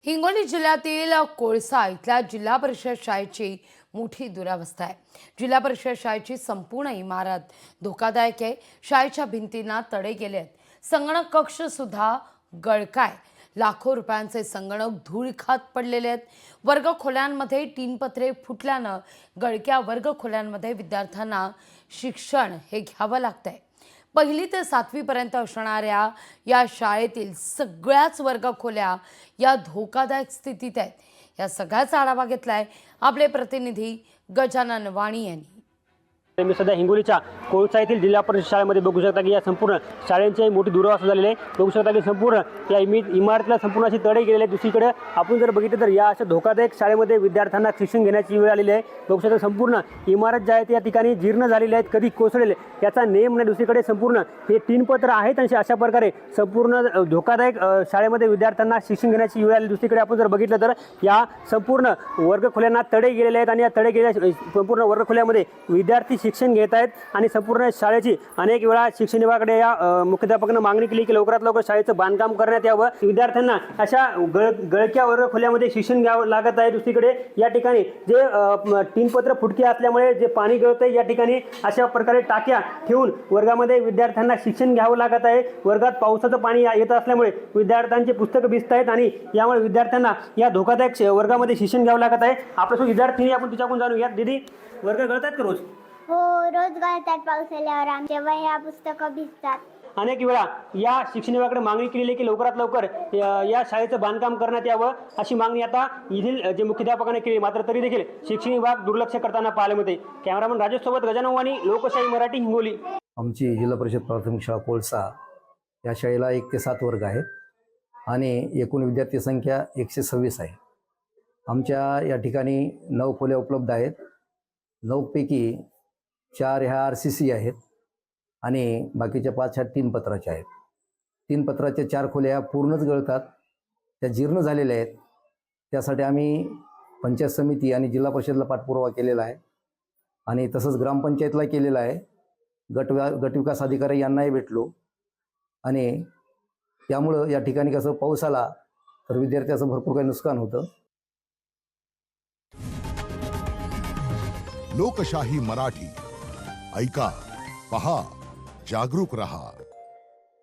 हिंगोली जिल्ह्यातील कोळसा इथल्या जिल्हा परिषद शाळेची मोठी दुरावस्था आहे। जिल्हा परिषद शाळेची संपूर्ण इमारत धोकादायक आहे। शाळेच्या भिंतींना तडे गेले आहेत। संगणक कक्ष सुद्धा गळकाय। लाखो रुपयांचे संगणक धूळ खात पडलेले आहेत। वर्ग खोल्यांमध्ये टीन पत्रे फुटल्यानं गळक्या वर्ग खोल्यांमध्ये विद्यार्थ्यांना शिक्षण हे घ्यावं लागतंय। पहिली ते 7वी पर्यंत असणाऱ्या या शाळेतील सगळ्याच वर्ग खोल्या या धोकादायक स्थितीत आहेत। या सगळ्याचा आढावा घेतलाय आपले प्रतिनिधी गजानन वाणी यांनी। मी सध्या हिंगोलीच्या कोळसा येथील जिल्हा परिषद शाळेमध्ये बघू शकता की या संपूर्ण शाळेची मोठी दुरावस्था झालेली आहे। बघू शकता की संपूर्ण या इमारतीला संपूर्ण अशी तडे गेलेले आहेत। दुसरीकडे आपण जर बघितलं तर या अशा धोकादायक शाळेमध्ये विद्यार्थ्यांना शिक्षण घेण्याची वेळ आलेली आहे। बघू शकता संपूर्ण इमारत जी आहे ती या ठिकाणी जीर्ण झालेली आहेत, कधी कोसळलेले याचा नेम नाही। दुसरीकडे संपूर्ण हे तीन पत्र आहेत आणि अशा प्रकारे संपूर्ण धोकादायक शाळेमध्ये विद्यार्थ्यांना शिक्षण घेण्याची वेळ आली। दुसरीकडे आपण जर बघितलं तर या संपूर्ण वर्गखोल्यांना तडे गेलेले आहेत आणि या तडे गेलेल्या संपूर्ण वर्गखोल्यामध्ये विद्यार्थी शिक्षण घेत आहेत आणि संपूर्ण शाळेची अनेक वेळा शिक्षण विभागाकडे या मुख्याध्यापकांना मागणी केली की लवकरात लवकर शाळेचं बांधकाम करण्यात यावं। विद्यार्थ्यांना अशा गळक्या वर्गखोल्यामध्ये शिक्षण घ्यावं लागत आहे। दुसरीकडे या ठिकाणी जे तीन पत्र फुटके असल्यामुळे जे पाणी गळतंय या ठिकाणी अशा प्रकारे टाक्या ठेवून वर्गामध्ये विद्यार्थ्यांना शिक्षण घ्यावं लागत आहे। वर्गात पावसाचं पाणी येत असल्यामुळे विद्यार्थ्यांची पुस्तकं भिजत आहेत आणि यामुळे विद्यार्थ्यांना या धोकादायक वर्गामध्ये शिक्षण घ्यावं लागत आहे। आपल्यासोबत विद्यार्थी आपण तिच्याकडून जाणून घ्या। दीदी, वर्ग गळतात का रोज? हो, रोज गळतात। पाऊस आल्यावर आमच्या वह्या पुस्तकं भिजतात। अनेक वेळा या शिक्षण विभागाकडे मागणी केलेली की लवकरात लवकर या शाळेचं बांधकाम करण्यात यावं अशी मागणी आता येथील जे मुख्याध्यापकाने केली, मात्र तरी देखील शिक्षण विभाग दुर्लक्ष करताना पाहायला मिळते। कॅमेरामन राजेश सोबत गजानन वाणी, लोकशाही मराठी, हिंगोली। आमची जिल्हा परिषद प्राथमिक शाळा कोळसा या शाळेला 1 ते 7 वर्ग आहेत आणि एकूण विद्यार्थी संख्या 126 आहे। आमच्या या ठिकाणी 9 खोल्या उपलब्ध आहेत। 9 पैकी 4 ह्या RCC आहेत आणि बाकीच्या 5 ह्या 3 पत्राच्या आहेत। 3 पत्राच्या 4 खोल्या पूर्णच गळतात, त्या जीर्ण झालेल्या आहेत। त्यासाठी आम्ही पंचायत समिती आणि जिल्हा परिषदला पाठपुरावा केलेला आहे आणि तसंच ग्रामपंचायतला केलेला आहे। गट विकास अधिकारी यांनाही भेटलो आणि त्यामुळं या ठिकाणी कसं पाऊस आला तर विद्यार्थ्याचं भरपूर काही नुकसान होतं। लोकशाही मराठी ऐका, पहा, जागरूक रहा।